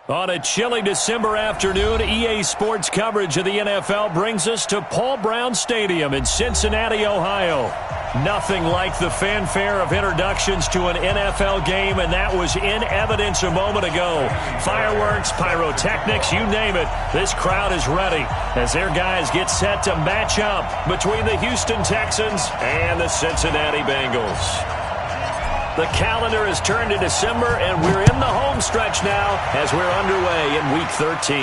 On a chilly December afternoon, EA Sports coverage of the NFL brings us to Paul Brown Stadium in Cincinnati, Ohio. Nothing like the fanfare of introductions to an NFL game, and that was in evidence a moment ago. Fireworks, pyrotechnics, you name it, this crowd is ready as their guys get set to match up between the Houston Texans and the Cincinnati Bengals. The calendar has turned to December, and we're in the home stretch now as we're underway in Week 13.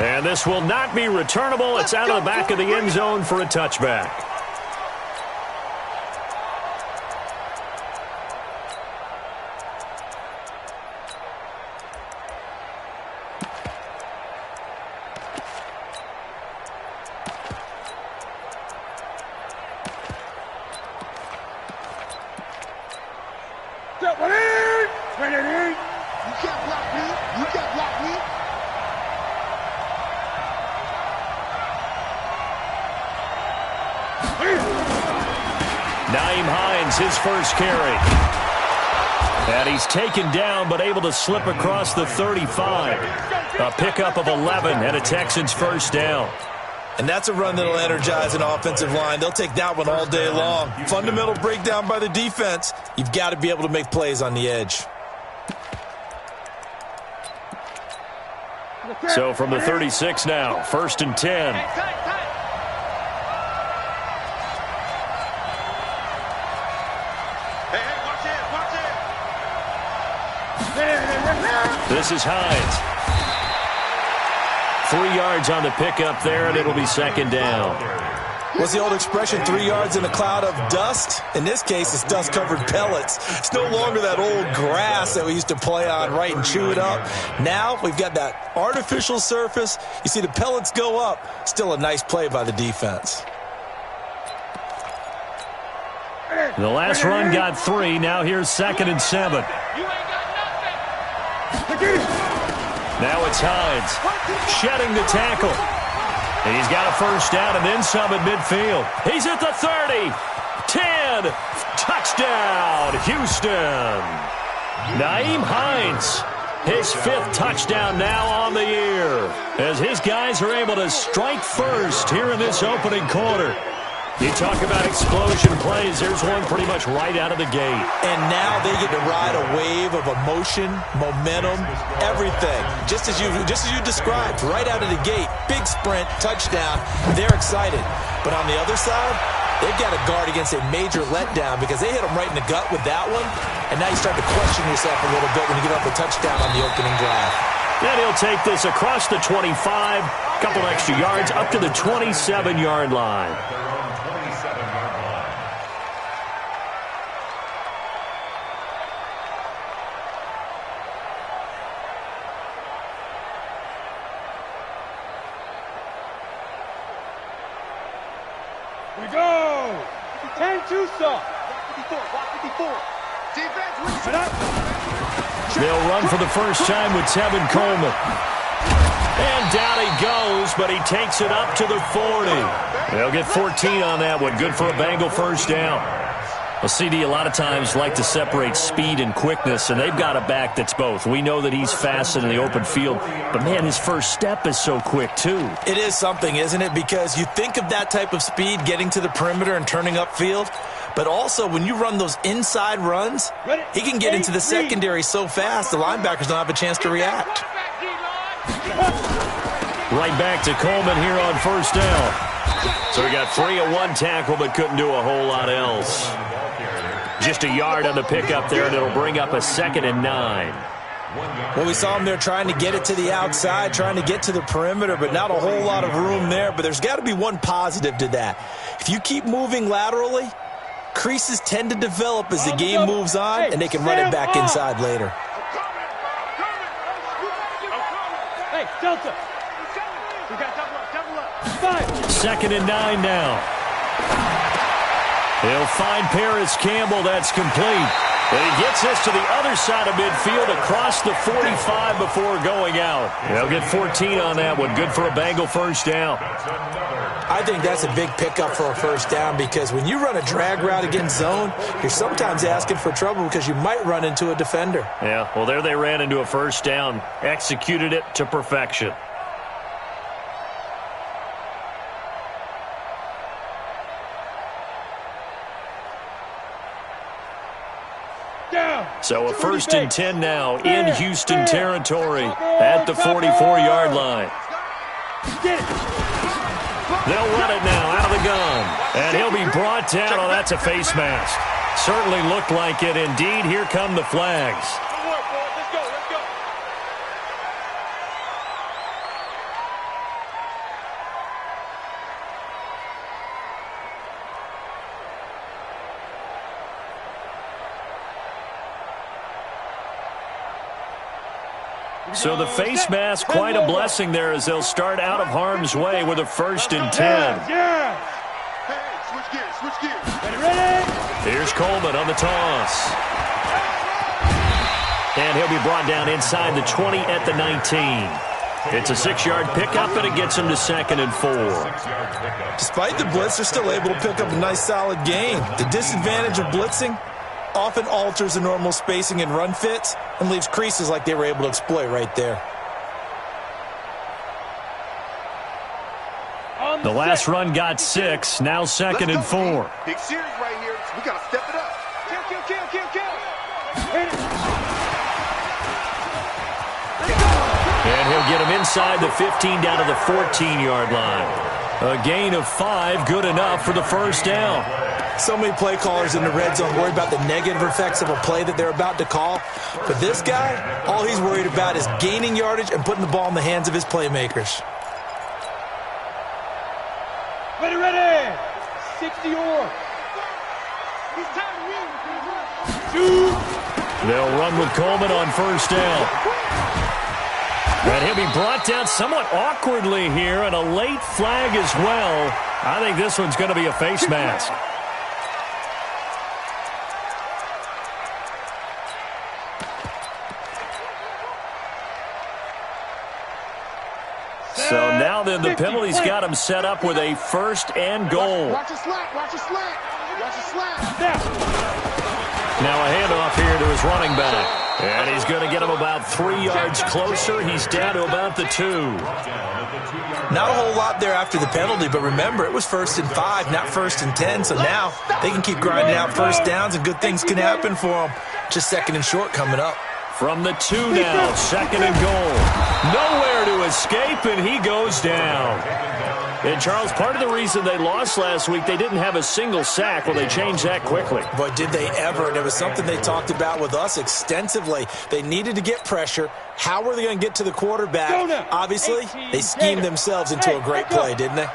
And this will not be returnable. It's out of the back of the end zone for a touchback. His first carry. And he's taken down but able to slip across the 35. A pickup of 11 and a Texans first down. And that's a run that'll energize an offensive line. They'll take that one all day long. Fundamental breakdown by the defense. You've got to be able to make plays on the edge. So from the 36 now, 1st and 10. This is Hines. 3 yards on the pickup there, and it'll be 2nd down. What's the old expression, 3 yards in a cloud of dust? In this case, it's dust-covered pellets. It's no longer that old grass that we used to play on, right, and chew it up. Now we've got that artificial surface. You see the pellets go up. Still a nice play by the defense. The last run got 3. Now here's 2nd and 7. Now it's Hines shedding the tackle. And he's got a first down and then some at midfield. He's at the 30. 10. Touchdown, Houston. Nyheim Hines, his 5th touchdown now on the year, as his guys are able to strike first here in this opening quarter. You talk about explosion plays. There's one pretty much right out of the gate. And now they get to ride a wave of emotion, momentum, everything. Just as you described, right out of the gate. Big sprint, touchdown. They're excited. But on the other side, they've got to guard against a major letdown because they hit them right in the gut with that one. And now you start to question yourself a little bit when you give up a touchdown on the opening drive. Then he'll take this across the 25, couple extra yards, up to the 27-yard line. We go! 10-2 stop. 54. They'll run for the first time with Tevin Coleman. And down he goes, but he takes it up to the 40. They'll get 14 on that one. Good for a Bengal first down. Well, CD a lot of times like to separate speed and quickness, and they've got a back that's both. We know that he's fast in the open field, but, man, his first step is so quick, too. It is something, isn't it? Because you think of that type of speed getting to the perimeter and turning upfield, but also when you run those inside runs, he can get into the secondary so fast the linebackers don't have a chance to react. Right back to Coleman here on first down. So he got 3 on 1 tackle, but couldn't do a whole lot else. Just a yard on the pickup there, and it'll bring up a 2nd and 9. Well, we saw him there trying to get it to the outside, trying to get to the perimeter, but not a whole lot of room there. But there's got to be one positive to that. If you keep moving laterally, creases tend to develop as the game moves on, and they can run it back inside later. Hey, Delta. We got double up. 2nd and 9 now. He'll find Paris Campbell. That's complete. And he gets this to the other side of midfield across the 45 before going out. They'll get 14 on that one. Good for a Bengal first down. I think that's a big pickup for a first down because when you run a drag route against zone, you're sometimes asking for trouble because you might run into a defender. Yeah, well, there they ran into a first down. Executed it to perfection. So a first and 10 now in Houston territory at the 44-yard line. They'll run it now out of the gun. And he'll be brought down. Oh, that's a face mask. Certainly looked like it. Indeed, here come the flags. Let's go. So the face mask, quite a blessing there as they'll start out of harm's way with a first and 10. Yeah. Hey, switch gears. Ready? Here's Coleman on the toss. And he'll be brought down inside the 20 at the 19. It's a 6-yard pickup, and it gets him to 2nd and 4. Despite the blitz, they're still able to pick up a nice, solid gain. The disadvantage of blitzing often alters the normal spacing and run fits and leaves creases like they were able to exploit right there. The last run got 6, now 2nd and 4. Big series right here. We got to step it up. Kill. Hit it. And he'll get him inside the 15 down to the 14-yard line. A gain of 5, good enough for the first down. So many play callers in the red zone worry about the negative effects of a play that they're about to call. But this guy, all he's worried about is gaining yardage and putting the ball in the hands of his playmakers. Ready. 60-yard. He's time to win. They'll run with Coleman on first down. And he'll be brought down somewhat awkwardly here, and a late flag as well. I think this one's going to be a face mask. So now then the penalty's got him set up with a first and goal. Watch a slant. Now a handoff here to his running back. And he's going to get him about 3 yards closer. He's down to about the 2. Not a whole lot there after the penalty, but remember, it was 1st and 5, not 1st and 10. So now they can keep grinding out first downs, and good things can happen for them. Just 2nd and short coming up. From the 2 now, 2nd and goal. Nowhere to escape, and he goes down. And, Charles, part of the reason they lost last week, they didn't have a single sack. Well, they changed that quickly. But did they ever? And it was something they talked about with us extensively. They needed to get pressure. How were they going to get to the quarterback? Obviously, they schemed themselves into a great play, didn't they?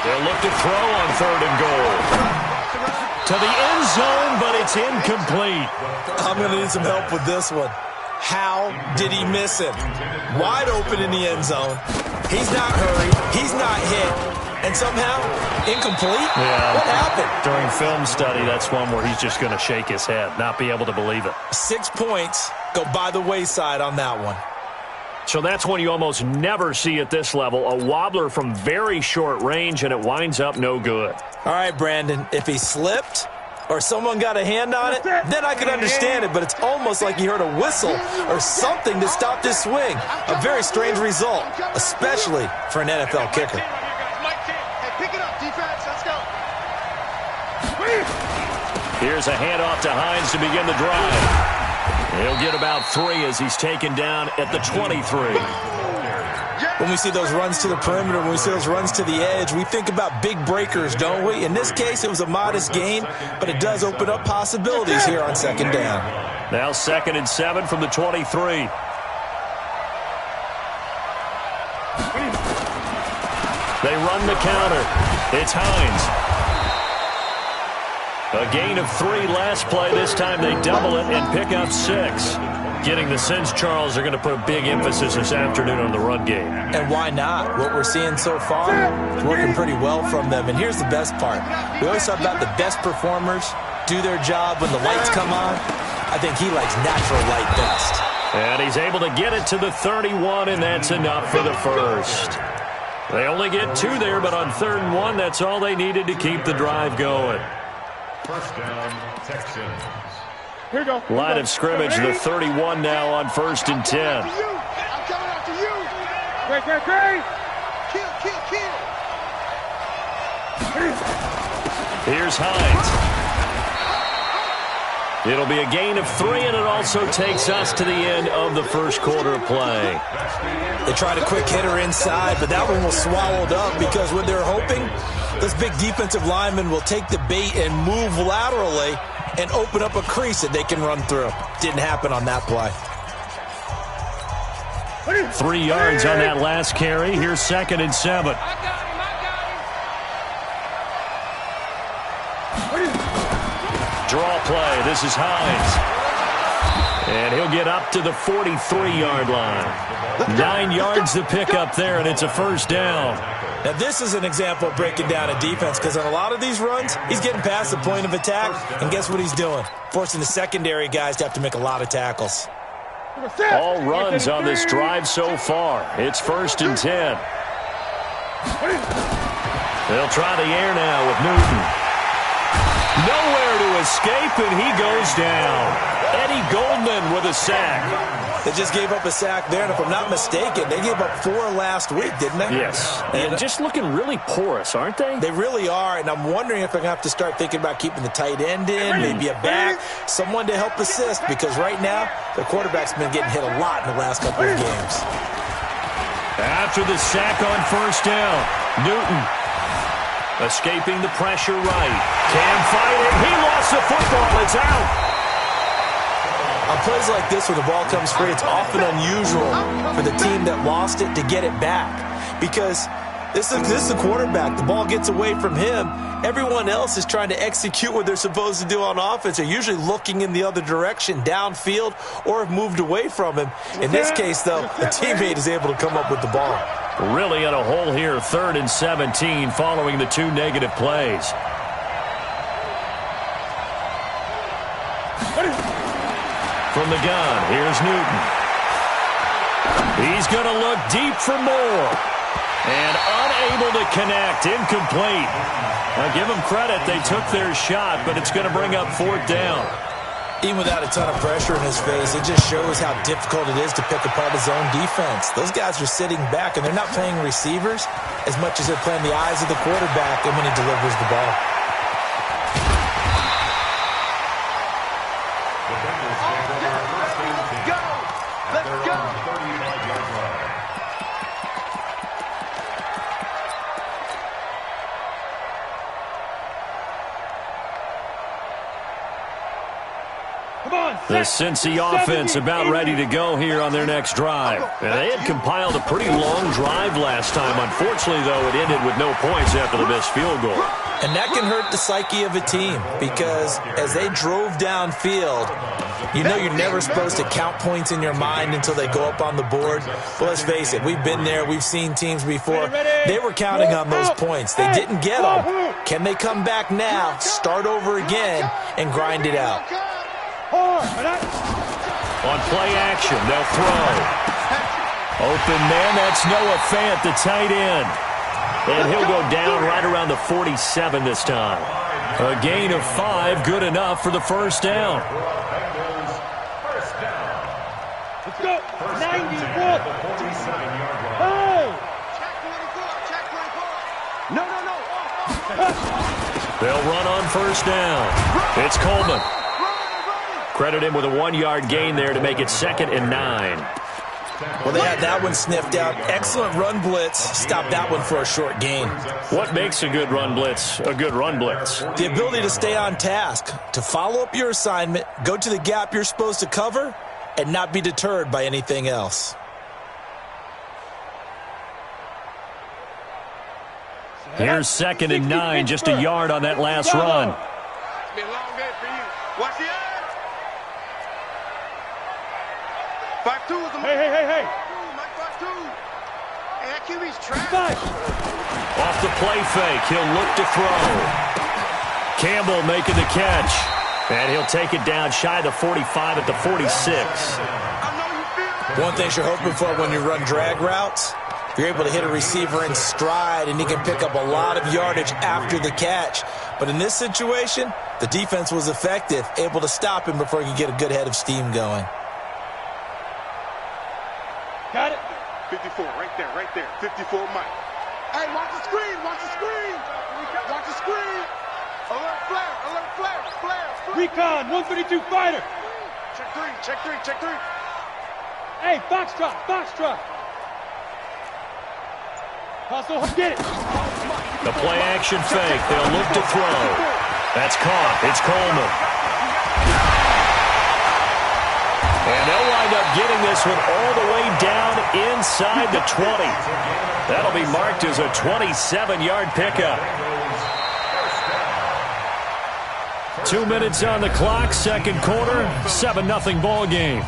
They'll look to throw on 3rd and goal. To the end zone, but it's incomplete. I'm going to need some help with this one. How did he miss it? Wide open in the end zone. He's not hurried. He's not hit. And somehow, incomplete? Yeah. What happened? During film study, that's one where he's just going to shake his head, not be able to believe it. 6 points go by the wayside on that one. So that's one you almost never see at this level. A wobbler from very short range, and it winds up no good. All right, Brandon, if he slipped or someone got a hand on it, then I could understand it, but it's almost like you heard a whistle or something to stop this swing. A very strange result, especially for an NFL kicker. Hey, pick it up, defense. Let's go. Here's a handoff to Hines to begin the drive. He'll get about 3 as he's taken down at the 23. When we see those runs to the perimeter, when we see those runs to the edge, we think about big breakers, don't we? In this case, it was a modest gain, but it does open up possibilities here on 2nd down. Now 2nd and 7 from the 23. They run the counter. It's Hines. A gain of 3 last play. This time they double it and pick up 6. Getting the sense, Charles, they're going to put a big emphasis this afternoon on the run game. And why not? What we're seeing so far is working pretty well from them. And here's the best part. We always talk about the best performers do their job when the lights come on. I think he likes natural light best. And he's able to get it to the 31, and that's enough for the first. They only get 2 there, but on 3rd and 1, that's all they needed to keep the drive going. First down, Texans. Here you go. Line of scrimmage, the 31 now on 1st and 10. I'm coming after you. Great. Kill. Here's Hines. It'll be a gain of 3, and it also takes us to the end of the first quarter of play. They tried a quick hitter inside, but that one was swallowed up because what they're hoping, this big defensive lineman will take the bait and move laterally and open up a crease that they can run through. Didn't happen on that play. 3 yards on that last carry. Here's 2nd and 7. Draw play. This is Hines. And he'll get up to the 43-yard line. 9 yards to pick up there, and it's a first down. Now, this is an example of breaking down a defense because on a lot of these runs, he's getting past the point of attack, and guess what he's doing? Forcing the secondary guys to have to make a lot of tackles. All runs on this drive so far. It's 1st and 10. They'll try the air now with Newton. Nowhere to escape, and he goes down. Eddie Goldman with a sack. They just gave up a sack there, and if I'm not mistaken, they gave up 4 last week, didn't they? Yes. And just looking really porous, aren't they? They really are, and I'm wondering if they're going to have to start thinking about keeping the tight end in, maybe a back, someone to help assist, because right now, their quarterback's been getting hit a lot in the last couple of games. After the sack on 1st down, Newton escaping the pressure right. Can fight it. He lost the football. It's out. On plays like this where the ball comes free, it's often unusual for the team that lost it to get it back because this is the quarterback. The ball gets away from him. Everyone else is trying to execute what they're supposed to do on offense. They're usually looking in the other direction, downfield, or have moved away from him. In this case, though, the teammate is able to come up with the ball. Really in a hole here, 3rd and 17 following the 2 negative plays. From the gun, here's Newton. He's going to look deep for more. And unable to connect, incomplete. Now give them credit, they took their shot, but it's going to bring up 4th down. Even without a ton of pressure in his face, it just shows how difficult it is to pick apart his own defense. Those guys are sitting back, and they're not playing receivers as much as they're playing the eyes of the quarterback and when he delivers the ball. Let's go. The Cincy offense about ready to go here on their next drive. And they had compiled a pretty long drive last time. Unfortunately, though, it ended with no points after the missed field goal. And that can hurt the psyche of a team because as they drove downfield, you know you're never supposed to count points in your mind until they go up on the board. But let's face it, we've been there. We've seen teams before. They were counting on those points. They didn't get them. Can they come back now, start over again, and grind it out? On play action, they'll throw. Open man, that's Noah Fant, the tight end. And he'll go down right around the 47 this time. A gain of 5, good enough for the first down. Let's go. 94. No. They'll run on first down. It's Coleman. Credit him with a 1-yard gain there to make it 2nd and 9. Well, they had that one sniffed out. Excellent run blitz. Stop that one for a short gain. What makes a good run blitz a good run blitz? The ability to stay on task, to follow up your assignment, go to the gap you're supposed to cover, and not be deterred by anything else. Here's 2nd and 9, just a yard on that last run. It's been a long day for you. Watch the eye. 5-2 is the Hey. Mike 5-2. Hey, that QB's trash. Off the play fake, he'll look to throw. Campbell making the catch. And he'll take it down shy of the 45 at the 46. One thing you're hoping for when you run drag routes, you're able to hit a receiver in stride, and he can pick up a lot of yardage after the catch. But in this situation, the defense was effective, able to stop him before he could get a good head of steam going. Got it. 54, right there. 54, Mike. Hey, watch the screen. Watch the screen. Alert flare. Recon, 132 fighter. Check three. Hey, Foxtrot. Hustle, get it. The play action fake. They'll look to throw. That's caught. It's Coleman. And they'll wind up getting this one all the way down inside the 20. That'll be marked as a 27-yard pickup. 2 minutes on the clock, second quarter, 7-0 ball game.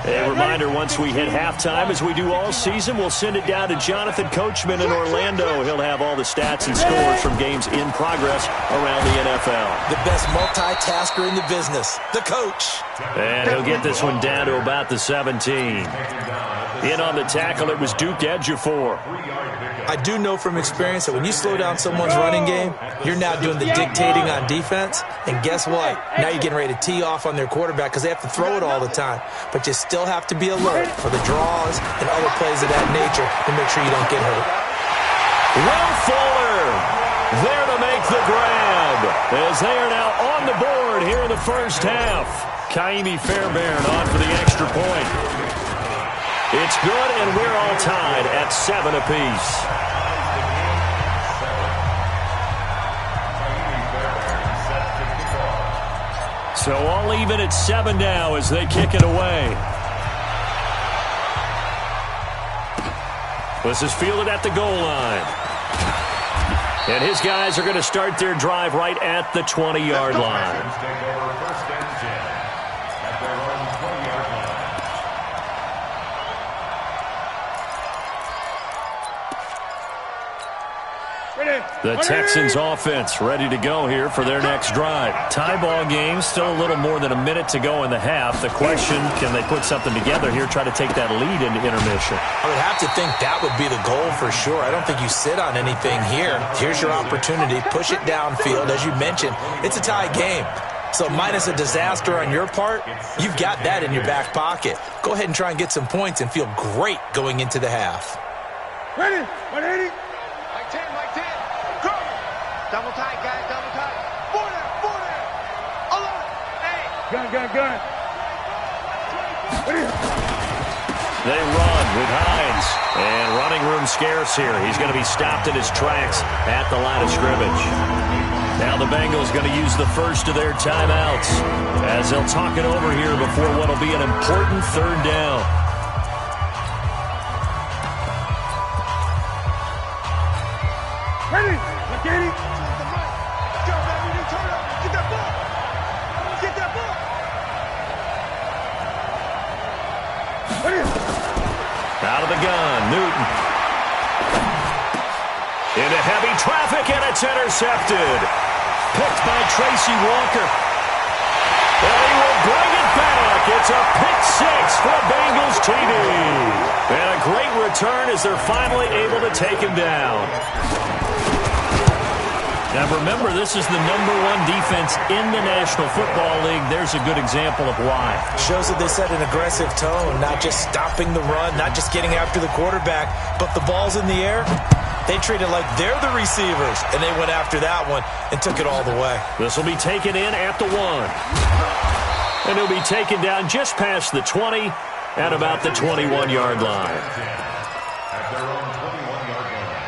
A reminder, once we hit halftime, as we do all season, we'll send it down to Jonathan Coachman in Orlando. He'll have all the stats and scores from games in progress around the NFL. The best multitasker in the business, the coach. And he'll get this one down to about the 17. In on the tackle, it was Duke Ejiofor. I do know from experience that when you slow down someone's running game, you're now doing the dictating on defense. And guess what? Now you're getting ready to tee off on their quarterback because they have to throw it all the time. But you still have to be alert for the draws and other plays of that nature to make sure you don't get hurt. Will Fuller there to make the grab as they are now on the board here in the first half. Kaimi Fairbairn on for the extra point. It's good, and we're all tied at 7 apiece. So all even at 7 now as they kick it away. This is fielded at the goal line. And his guys are going to start their drive right at the 20-yard line. The Texans offense ready to go here for their next drive. Tie ball game, still a little more than a minute to go in the half. The question, can they put something together here, try to take that lead into intermission? I would have to think that would be the goal for sure. I don't think you sit on anything here. Here's your opportunity. Push it downfield. As you mentioned, it's a tie game. So minus a disaster on your part, you've got that in your back pocket. Go ahead and try and get some points and feel great going into the half. Ready? 180. Mike 10. Go. Double tight, guys. Double tight. 4 there. Alert. Hey. Gun. They run with Hines. And running room scarce here. He's going to be stopped in his tracks at the line of scrimmage. Now the Bengals going to use the first of their timeouts as they'll talk it over here before what will be an important third down. Ready? Get it. Go, baby. Turn up. Get that ball. Ready? Out of the gun, Newton. Into heavy traffic, and it's intercepted. Picked by Tracy Walker. And he will bring it back. It's a pick six for Bengals TD. And a great return as they're finally able to take him down. Now remember, this is the #1 defense in the National Football League. There's a good example of why. Shows that they set an aggressive tone, not just stopping the run, not just getting after the quarterback, but the ball's in the air. They treat it like they're the receivers, and they went after that one and took it all the way. This will be taken in at the 1. And he'll be taken down just past the 20 at about the 21-yard line. At their own 21-yard line.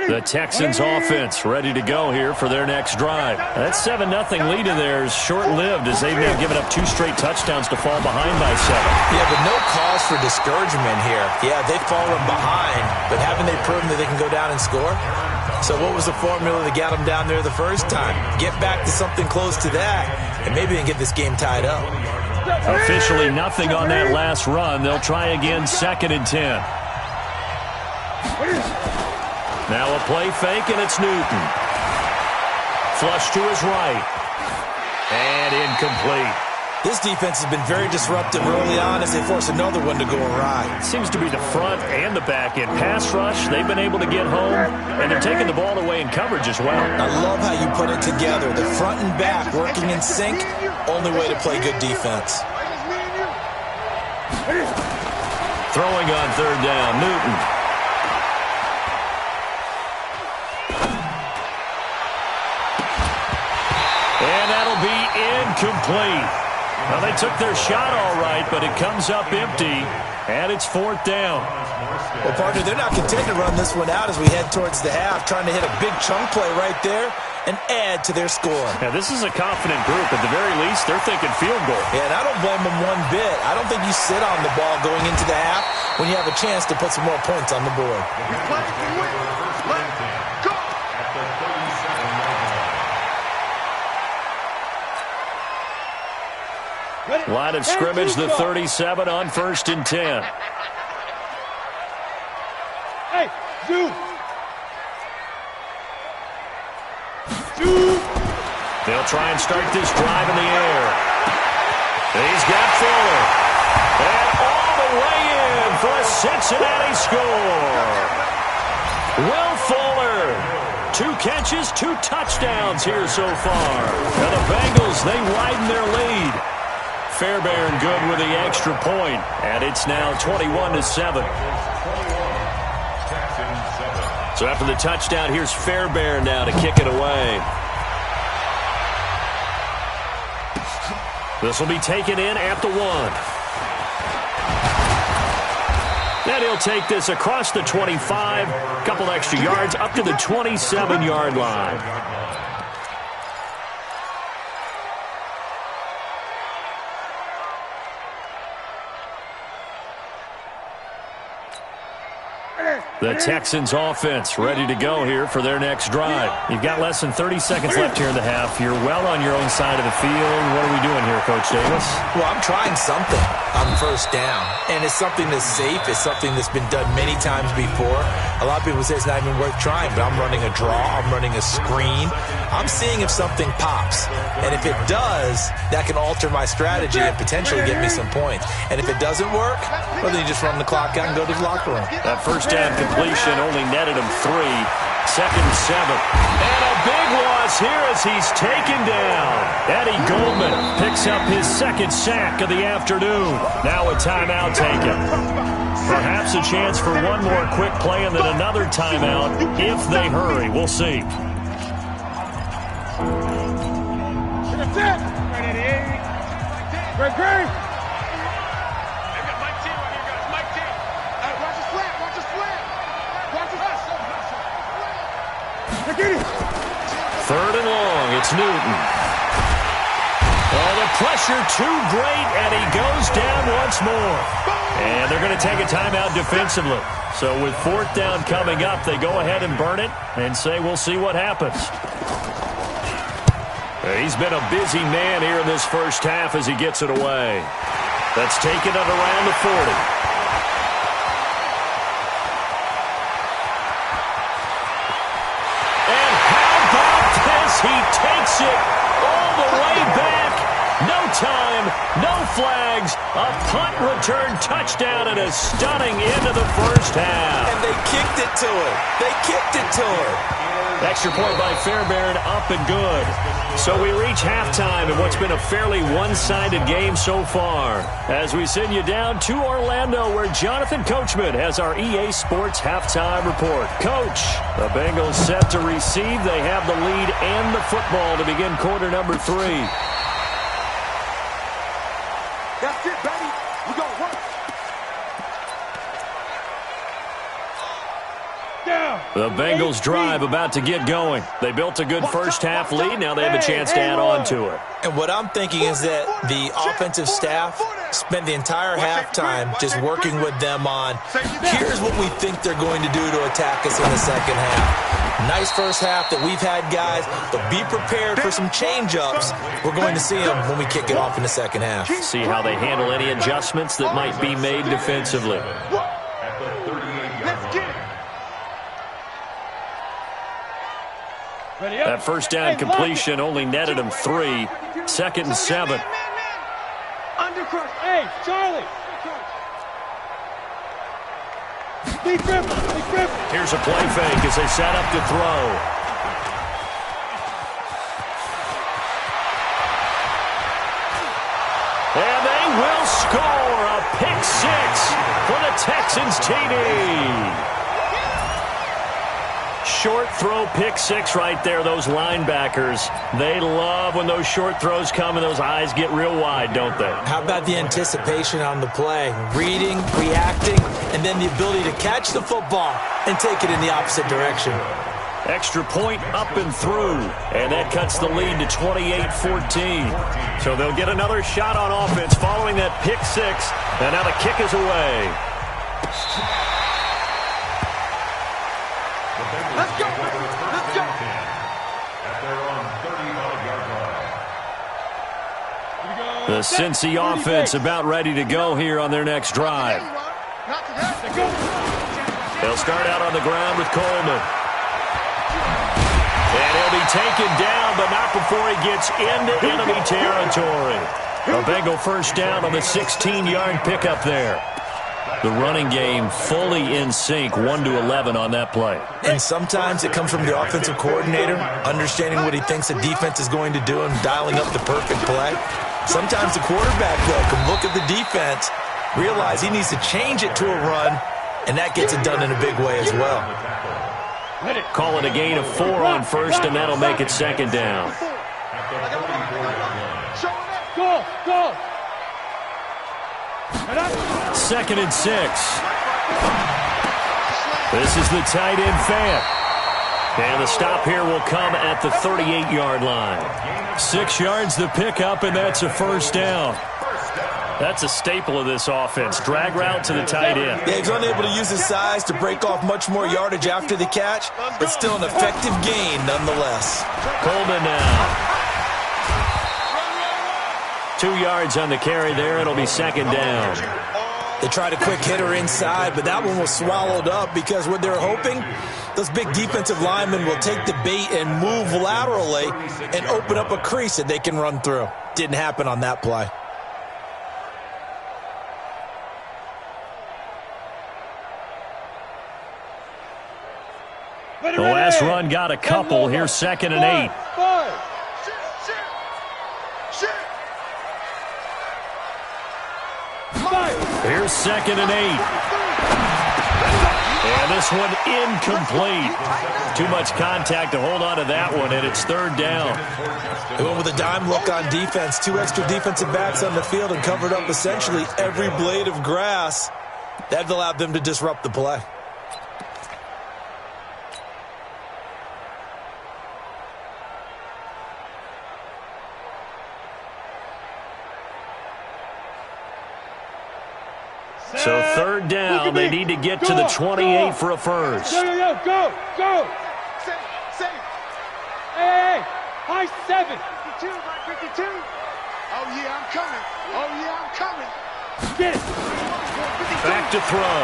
The Texans offense ready to go here for their next drive. That 7-0 lead of theirs short-lived as they've now given up 2 straight touchdowns to fall behind by 7. Yeah, but no cause for discouragement here. Yeah, they've fallen behind, but haven't they proven that they can go down and score? So what was the formula that got them down there the first time? Get back to something close to that, and maybe they can get this game tied up. Officially nothing on that last run. They'll try again, 2nd and 10. Now a play fake, and it's Newton. Flush to his right. And incomplete. This defense has been very disruptive early on as they force another one to go awry. It seems to be the front and the back end. Pass rush, they've been able to get home, and they're taking the ball away in coverage as well. I love how you put it together. The front and back working in sync, only way to play good defense. Throwing on 3rd down, Newton. And that'll be incomplete. Well, they took their shot all right, but it comes up empty, and it's 4th down. Well, partner, they're not content to run this one out as we head towards the half, trying to hit a big chunk play right there and add to their score. Now, this is a confident group. At the very least, they're thinking field goal. Yeah, and I don't blame them one bit. I don't think you sit on the ball going into the half when you have a chance to put some more points on the board. Line of scrimmage, the 37 on 1st and 10. Hey, Zoo. They'll try and start this drive in the air. He's got Fuller. And all the way in for a Cincinnati score. Will Fuller. 2 catches, 2 touchdowns here so far. Now the Bengals, they widen their lead. Fairbairn good with the extra point, and it's now 21-7. So after the touchdown, here's Fairbairn now to kick it away. This will be taken in at the 1. And he'll take this across the 25, a couple extra yards up to the 27-yard line. The Texans offense ready to go here for their next drive. You've got less than 30 seconds left here in the half. You're well on your own side of the field. What are we doing here, Coach Davis? Well, I'm trying something on 1st down. And it's something that's safe. It's something that's been done many times before. A lot of people say it's not even worth trying, but I'm running a draw. I'm running a screen. I'm seeing if something pops. And if it does, that can alter my strategy and potentially get me some points. And if it doesn't work, well, then you just run the clock out and go to the locker room. That 1st down completion only netted him 3. 2nd and 7. And a big loss here as he's taken down. Eddie Goldman picks up his 2nd sack of the afternoon. Now a timeout taken. Perhaps a chance for one more quick play and then another timeout if they hurry. We'll see. Great. Third and long, it's Newton. Oh, the pressure too great, and he goes down once more. And they're going to take a timeout defensively. So with 4th down coming up, they go ahead and burn it and say we'll see what happens. He's been a busy man here in this first half as he gets it away. That's taken it around the 40. He takes it all the way back. No time, no flags. A punt return touchdown and a stunning end of the first half. And they kicked it to him. They kicked it to him. Extra point by Fairbairn, up and good. So we reach halftime in what's been a fairly one-sided game so far. As we send you down to Orlando, where Jonathan Coachman has our EA Sports halftime report. Coach, the Bengals set to receive. They have the lead and the football to begin quarter number 3. That's it, baby. We're going to work. Down. The Bengals drive about to get going. They built a good first-half lead. Now they have a chance to add on to it. And what I'm thinking is that the offensive staff spent the entire halftime just working with them on, here's what we think they're going to do to attack us in the second half. Nice first half that we've had, guys, but be prepared for some change-ups. We're going to see them when we kick it off in the second half. See how they handle any adjustments that might be made defensively. That first down completion only netted him 3. 2nd and 7. Undercross. Hey, Charlie. Here's a play fake as they set up to throw. And they will score a pick 6 for the Texans TD. Short throw, pick 6 right there. Those linebackers, they love when those short throws come and those eyes get real wide, don't they? How about the anticipation on the play? Reading, reacting, and then the ability to catch the football and take it in the opposite direction. Extra point up and through, and that cuts the lead to 28-14. So they'll get another shot on offense following that pick 6, and now the kick is away. Let's go. Let's go. At their own 35-yard line. The Cincy offense about ready to go here on their next drive. They'll start out on the ground with Coleman. And he'll be taken down, but not before he gets into enemy territory. A Bengal first down on the 16-yard pickup there. The running game fully in sync, 1-11 on that play. And sometimes it comes from the offensive coordinator, understanding what he thinks the defense is going to do and dialing up the perfect play. Sometimes the quarterback, though, can look at the defense, realize he needs to change it to a run, and that gets it done in a big way as well. Call it a gain of 4 on first, and that'll make it 2nd down. Go. 2nd and 6. This is the tight end fan. And the stop here will come at the 38-yard line. 6 yards the pickup, and that's a first down. That's a staple of this offense. Drag route to the tight end. Yeah, he's unable to use his size to break off much more yardage after the catch, but still an effective gain nonetheless. Coleman now. 2 yards on the carry there. It'll be 2nd down. They tried a quick hitter inside, but that one was swallowed up because what they're hoping, those big defensive linemen will take the bait and move laterally and open up a crease that they can run through. Didn't happen on that play. The last run got a couple. Here's 2nd and 8. Here's 2nd and 8. And this one incomplete. Too much contact to hold on to that one, and it's 3rd down. They went with a dime look on defense. 2 extra defensive backs on the field and covered up essentially every blade of grass. That allowed them to disrupt the play. So 3rd down, they need to get to the 28 for a first. Go. Hey, high 7. 52, 52. Oh, yeah, I'm coming. Get it. Back to throw.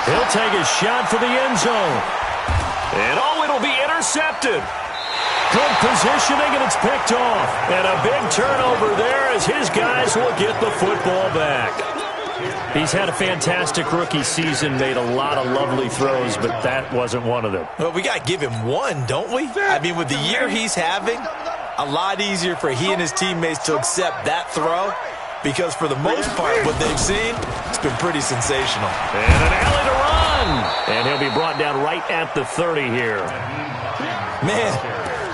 He'll take a shot for the end zone. And it'll be intercepted. Good positioning, and it's picked off. And a big turnover there as his guys will get the football back. He's had a fantastic rookie season, made a lot of lovely throws, but that wasn't one of them. Well, we got to give him one, don't we? I mean, with the year he's having, a lot easier for he and his teammates to accept that throw because for the most part, what they've seen, it's been pretty sensational. And an alley to run. And he'll be brought down right at the 30 here. Man,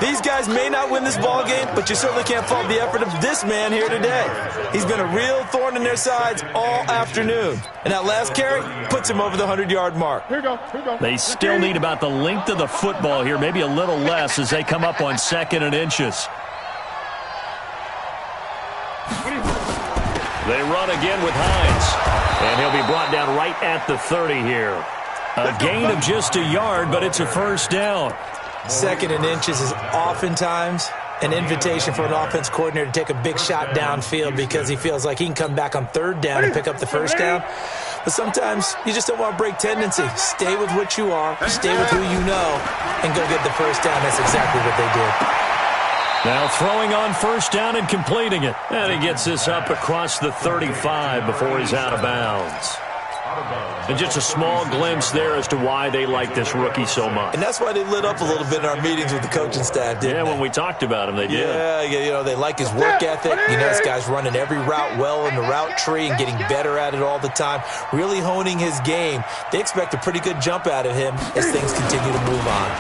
These guys may not win this ball game, but you certainly can't fault the effort of this man here today. He's been a real thorn in their sides all afternoon. And that last carry puts him over the 100-yard mark. Here we go. They still need about the length of the football here, maybe a little less as they come up on 2nd and inches. They run again with Hines. And he'll be brought down right at the 30 here. A gain of just a yard, but it's a first down. 2nd and inches is oftentimes an invitation for an offense coordinator to take a big shot downfield because he feels like he can come back on 3rd down and pick up the first down. But sometimes you just don't want to break tendency. Stay with what you are, stay with who you know, and go get the first down. That's exactly what they did. Now throwing on first down and completing it. And he gets this up across the 35 before he's out of bounds. And just a small glimpse there as to why they like this rookie so much. And that's why they lit up a little bit in our meetings with the coaching staff, didn't they? When we talked about him, they did. Yeah, they like his work ethic. This guy's running every route well in the route tree and getting better at it all the time, really honing his game. They expect a pretty good jump out of him as things continue to move on.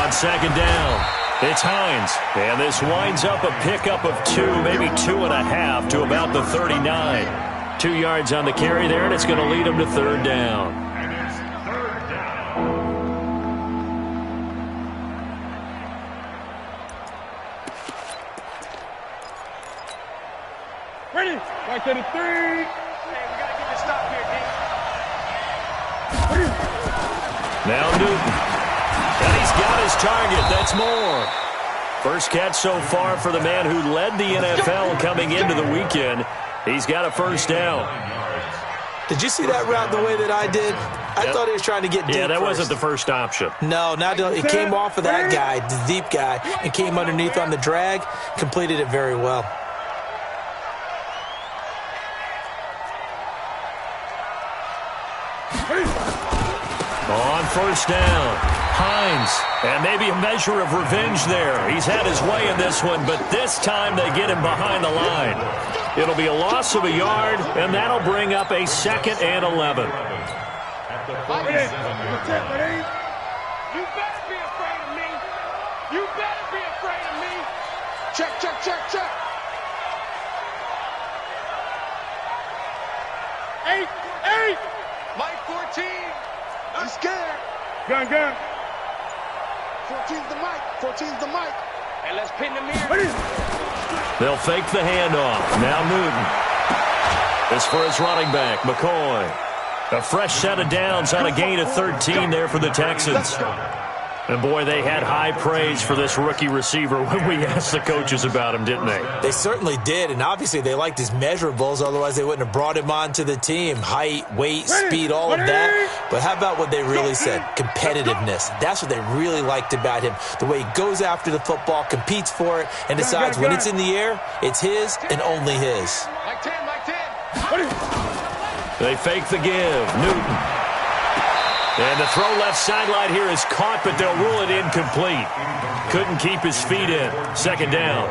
On 2nd down, it's Hines. And this winds up a pickup of 2, maybe 2.5 to about the 39. 2 yards on the carry there, and it's going to lead him to 3rd down. Ready? Back to the 3. Hey, we got to get this stop here, D. Now Newton. And he's got his target. That's more. First catch so far for the man who led the NFL coming into the weekend. He's got a first down. Did you see that route the way that I did? I thought he was trying to get deep. Yeah, that first. wasn't the first option. No, it came off of that guy, the deep guy, and came underneath on the drag. Completed it very well. On first down, Hines. And maybe a measure of revenge there. He's had his way in this one, but this time they get him behind the line. It'll be a loss of a yard, and that'll bring up a 2nd and 11. You better be afraid of me. You better be afraid of me. Check. Eight. Mike 14. I'm scared. Gun. 14's the mic. Hey, let's pin the mirror. They'll fake the handoff. Now Newton. This for his running back, McCoy. A fresh set of downs on a gain of 13 there for the Texans. And, boy, they had high praise for this rookie receiver when we asked the coaches about him, didn't they? They certainly did, and obviously they liked his measurables. Otherwise, they wouldn't have brought him onto the team. Height, weight, speed, all of that. But how about what they really said? Competitiveness. That's what they really liked about him. The way he goes after the football, competes for it, and decides when it's in the air, it's his and only his. Mike 10. They fake the give. Newton. And the throw left sideline here is caught, but they'll rule it incomplete. Couldn't keep his feet in. 2nd down.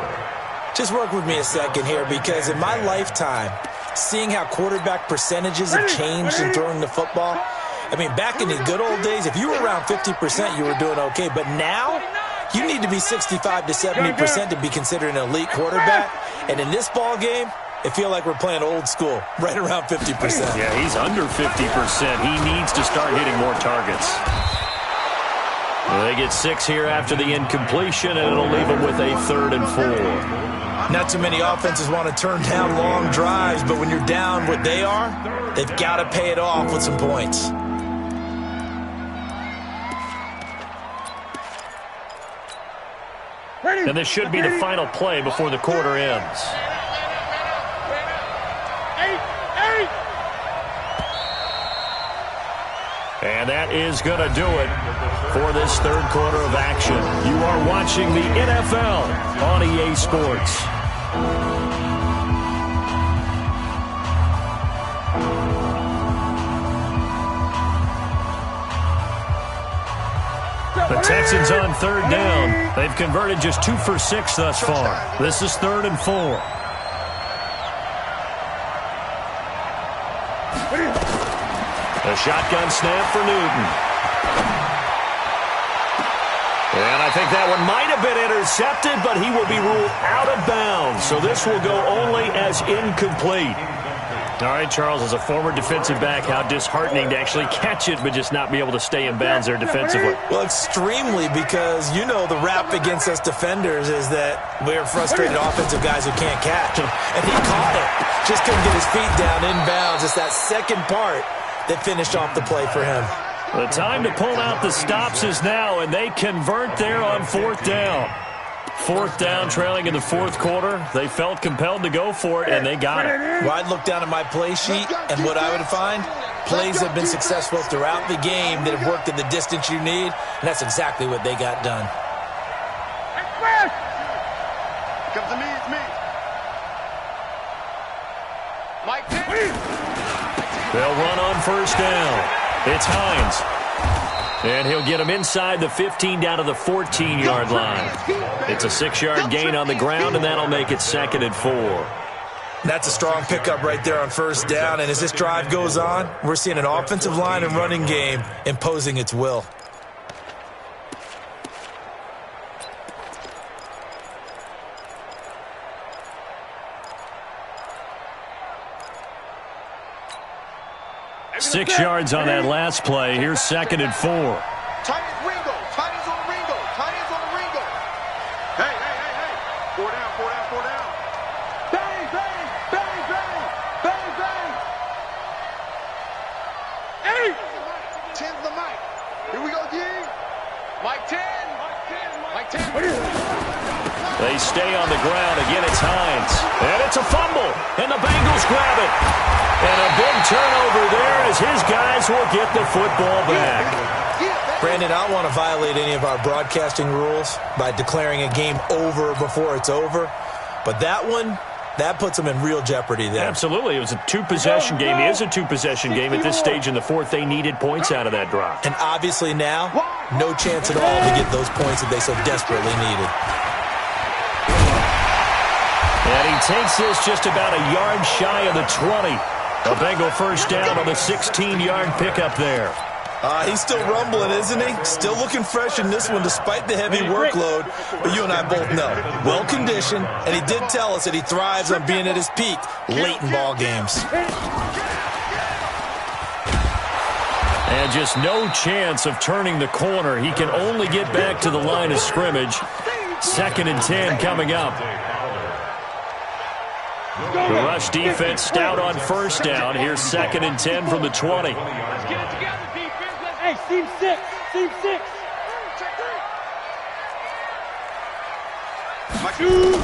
Just work with me a second here, because in my lifetime, seeing how quarterback percentages have changed in throwing the football, I mean, back in the good old days, if you were around 50%, you were doing okay. But now, you need to be 65 to 70% to be considered an elite quarterback. And in this ball game, it feels like we're playing old school, right around 50%. Yeah, he's under 50%. He needs to start hitting more targets. Well, they get 6 here after the incompletion, and it'll leave them with a 3rd and 4. Not too many offenses want to turn down long drives, but when you're down what they are, they've got to pay it off with some points. And this should be the final play before the quarter ends. And that is going to do it for this 3rd quarter of action. You are watching the NFL on EA Sports. The Texans on 3rd down. They've converted just 2 for 6 thus far. This is 3rd and 4. A shotgun snap for Newton. And I think that one might have been intercepted, but he will be ruled out of bounds. So this will go only as incomplete. All right, Charles, as a former defensive back, how disheartening to actually catch it but just not be able to stay in bounds there defensively. Well, extremely, because you know the rap against us defenders is that we're frustrated offensive guys who can't catch. And he caught it. Just couldn't get his feet down in bounds. It's that second part that finished off the play for him. The time to pull out the stops is now, and they convert there on 4th down. 4th down, trailing in the 4th quarter. They felt compelled to go for it, and they got it. Well, I'd look down at my play sheet, and what I would find, plays have been successful throughout the game that have worked at the distance you need, and that's exactly what they got done. Comes to me, it's me. Mike, They'll run on 1st down. It's Hines. And he'll get him inside the 15 down to the 14-yard line. It's a 6-yard gain on the ground, and that'll make it 2nd and 4. That's a strong pickup right there on 1st down, and as this drive goes on, we're seeing an offensive line and running game imposing its will. Six yards on that last play. Here's 2nd and 4. Tight ends Ringo. Tight ends on the Ringo. Tight ends on the Ringo. Hey. 4 down, 4 down, 4 down. Bang, bang, bang, bang, bang, bang. 8. 10's the mic. Here we go, D. Mike 10. Mike 10. They stay on the ground. Again, it's Hines. And it's a fumble. And the Bengals grab it. And a big turnover there as his guys will get the football back. Brandon, I don't want to violate any of our broadcasting rules by declaring a game over before it's over. But that one, that puts them in real jeopardy there. Absolutely. It was a 2-possession game. It is a 2-possession game at this stage in the 4th. They needed points out of that drive. And obviously now, no chance at all to get those points that they so desperately needed. And he takes this just about a yard shy of the 20. A Bengal 1st down on the 16-yard pickup there. He's still rumbling, isn't he? Still looking fresh in this one despite the heavy workload. But you and I both know, well-conditioned, and he did tell us that he thrives on being at his peak late in ball games. And just no chance of turning the corner. He can only get back to the line of scrimmage. 2nd and 10 coming up. The rush defense stout on 1st down. Here's 2nd and 10 from the 20. Let's get it together, defense. Hey, team 6. Team 6.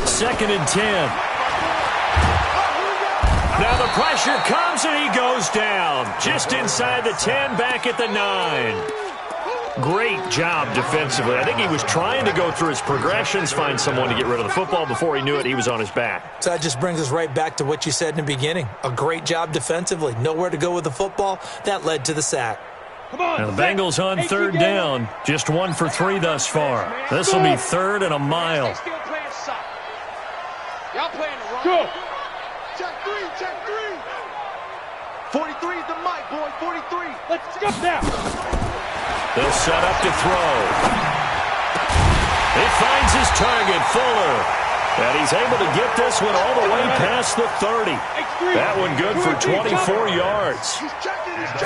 2nd and 10. Now the pressure comes and he goes down. Just inside the 10, back at the 9. Great job defensively. I think he was trying to go through his progressions, find someone to get rid of the football. Before he knew it, he was on his back. So that just brings us right back to what you said in the beginning. A great job defensively. Nowhere to go with the football. That led to the sack. Come on. Now the Bengals on 3rd down. Just 1 for 3 thus far. This will be 3rd and a mile. Still playing soft. Y'all playing the wrong. Go. Check 3, check 3. 43 is the mic, boy. 43. Let's go now. They'll set up to throw. He finds his target, Fuller. And he's able to get this one all the way past the 30. That one good for 24 yards.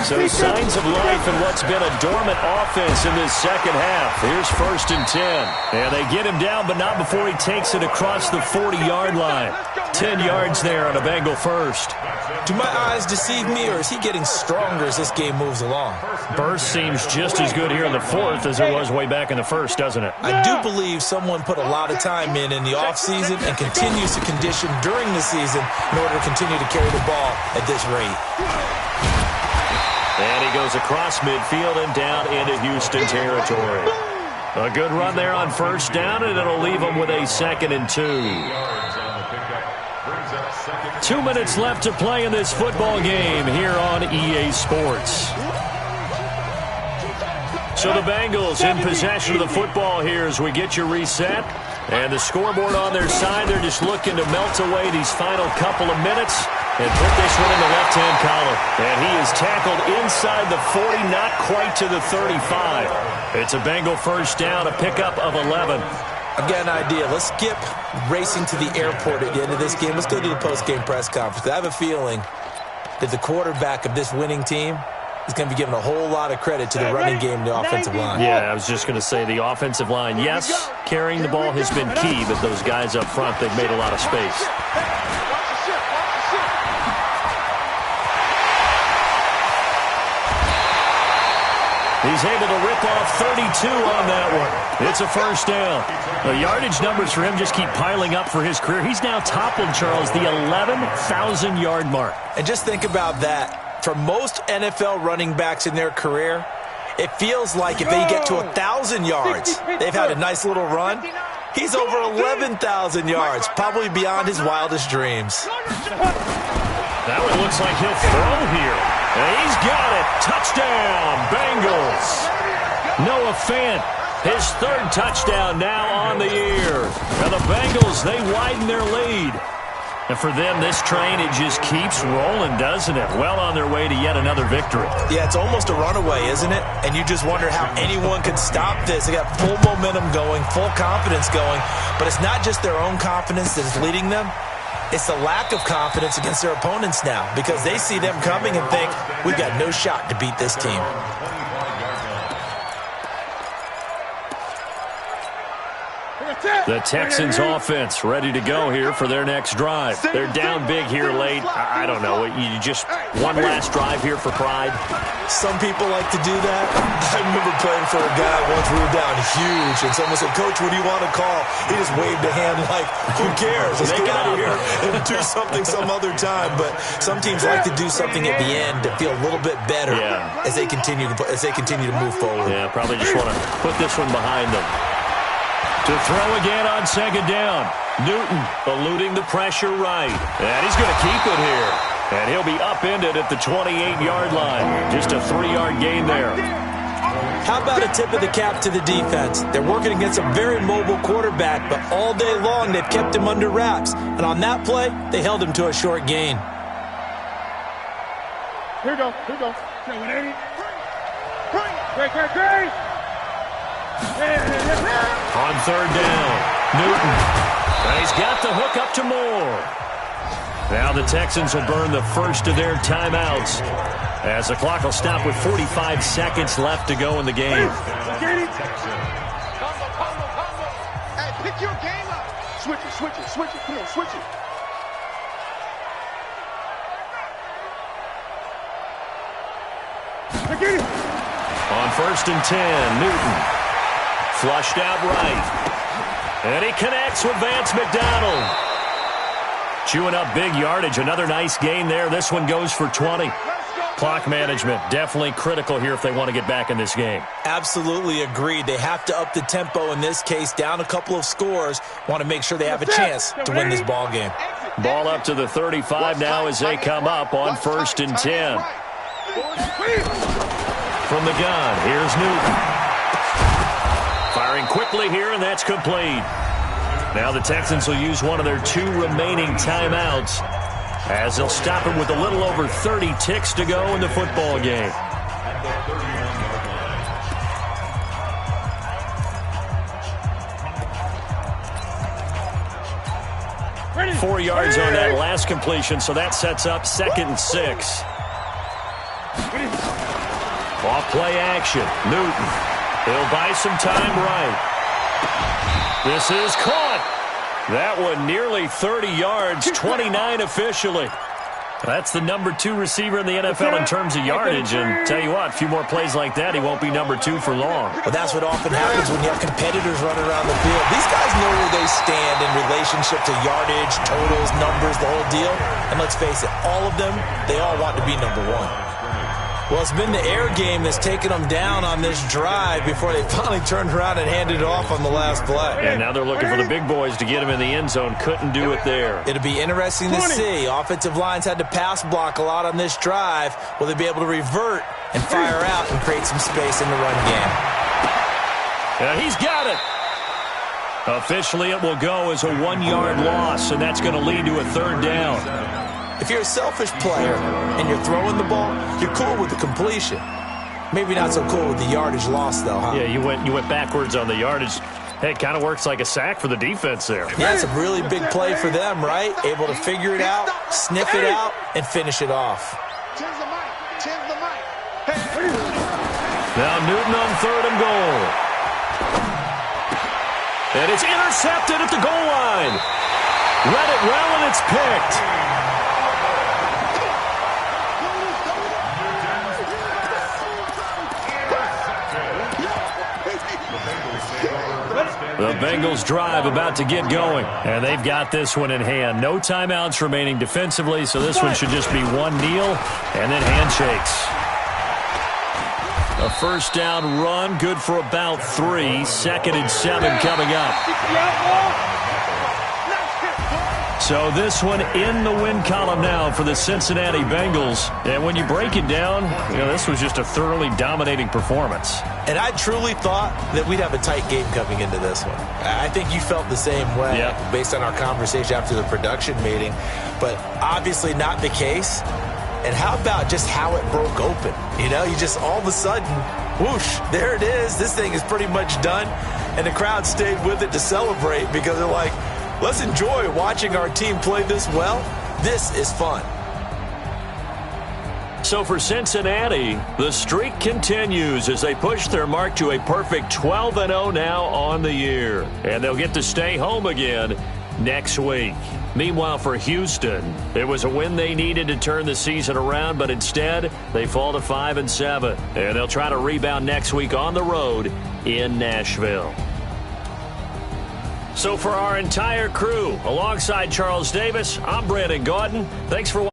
So signs of life in what's been a dormant offense in this second half. Here's 1st and 10. And they get him down, but not before he takes it across the 40-yard line. 10 yards there on a Bengal 1st. Do my eyes deceive me, or is he getting stronger as this game moves along? Burst seems just as good here in the 4th as it was way back in the 1st, doesn't it? I do believe someone put a lot of time in the offseason and continues to condition during the season in order to continue to carry the ball at this rate. And he goes across midfield and down into Houston territory. A good run there on 1st down, and it'll leave him with a 2nd and 2. 2 minutes left to play in this football game here on EA Sports. So the Bengals in possession of the football here as we get you reset. And the scoreboard on their side, they're just looking to melt away these final couple of minutes and put this one in the left-hand column. And he is tackled inside the 40, not quite to the 35. It's a Bengal first down, a pickup of 11. I've got an idea. Let's skip racing to the airport at the end of this game. Let's go to the post-game press conference. I have a feeling that the quarterback of this winning team is going to be given a whole lot of credit to the running game and the offensive line. Yeah, I was just going to say the offensive line. Yes, carrying the ball has been key, but those guys up front, they've made a lot of space. He's able to rip off 32 on that one. It's a first down. The yardage numbers for him just keep piling up for his career. He's now toppled, Charles, the 11,000-yard mark. And just think about that. For most NFL running backs in their career, it feels like if they get to 1,000 yards, they've had a nice little run. He's over 11,000 yards, probably beyond his wildest dreams. That one looks like he'll throw here. And he's got it. Touchdown, Bengals. Noah Fant, his third touchdown now on the year. And the Bengals, they widen their lead. And for them, this train, it just keeps rolling, doesn't it? Well on their way to yet another victory. Yeah, it's almost a runaway, isn't it? And you just wonder how anyone could stop this. They got full momentum going, full confidence going. But it's not just their own confidence that is leading them. It's the lack of confidence against their opponents now because they see them coming and think, we've got no shot to beat this team. The Texans offense ready to go here for their next drive. They're down big here late. I don't know. You just one last drive here for pride. Some people like to do that. I remember playing for a guy once we were down huge, and someone said, Coach, what do you want to call? He just waved a hand like, who cares? Let's get out of here and do something some other time. But some teams like to do something at the end to feel a little bit better as they continue to move forward. Yeah, probably just want to put this one behind them. To throw again on second down. Newton eluding the pressure right. And he's going to keep it here. And he'll be upended at the 28-yard line. Just a 3-yard gain there. How about a tip of the cap to the defense? They're working against a very mobile quarterback, but all day long they've kept him under wraps. And on that play, they held him to a short gain. Here we go. 180. Great. On third down, Newton. And he's got the hook up to Moore. Now the Texans will burn the first of their timeouts as the clock will stop with 45 seconds left to go in the game. Hey, pick your game up. Switch it. Come on, switch it. On first and 10, Newton. Flushed out right. And he connects with Vance McDonald. Chewing up big yardage. Another nice gain there. This one goes for 20. Clock management definitely critical here if they want to get back in this game. Absolutely agreed. They have to up the tempo in this case. Down a couple of scores. Want to make sure they have a chance to win this ball game. Ball up to the 35 now as they come up on first and 10. From the gun, here's Newton. Firing quickly here, and that's complete. Now the Texans will use one of their 2 remaining timeouts as they'll stop him with a little over 30 ticks to go in the football game. Ready. 4 yards on that last completion, so that sets up 2nd and 6. Off play action, Newton. He'll buy some time right. This is caught. That one nearly 30 yards, 29 officially. That's the number 2 receiver in the NFL in terms of yardage. And tell you what, a few more plays like that, he won't be number 2 for long. But that's what often happens when you have competitors running around the field. These guys know where they stand in relationship to yardage, totals, numbers, the whole deal. And let's face it, all of them, they all want to be number 1. Well, it's been the air game that's taken them down on this drive before they finally turned around and handed it off on the last play. And now they're looking for the big boys to get him in the end zone. Couldn't do it there. It'll be interesting to see. Offensive lines had to pass block a lot on this drive. Will they be able to revert and fire out and create some space in the run game? Yeah, he's got it. Officially, it will go as a 1-yard loss, and that's going to lead to a 3rd down. If you're a selfish player and you're throwing the ball, you're cool with the completion. Maybe not so cool with the yardage loss, though, huh? Yeah, you went backwards on the yardage. Hey, it kind of works like a sack for the defense there. Yeah, it's a really big play for them, right? Able to figure it out, sniff it out, and finish it off. Now Newton on 3rd and goal. And it's intercepted at the goal line. Read it well, and it's picked. The Bengals drive about to get going, and they've got this one in hand. No timeouts remaining defensively, so this one should just be one kneel and then handshakes. A first down run, good for about 3. 2nd and 7 coming up. So this one in the win column now for the Cincinnati Bengals. And when you break it down, this was just a thoroughly dominating performance. And I truly thought that we'd have a tight game coming into this one. I think you felt the same way based on our conversation after the production meeting. But obviously not the case. And how about just how it broke open? You just all of a sudden, whoosh, there it is. This thing is pretty much done. And the crowd stayed with it to celebrate because they're like, let's enjoy watching our team play this well. This is fun. So for Cincinnati, the streak continues as they push their mark to a perfect 12-0 now on the year. And they'll get to stay home again next week. Meanwhile, for Houston, it was a win they needed to turn the season around, but instead they fall to 5-7. And they'll try to rebound next week on the road in Nashville. So for our entire crew, alongside Charles Davis, I'm Brandon Gaudin. Thanks for watching.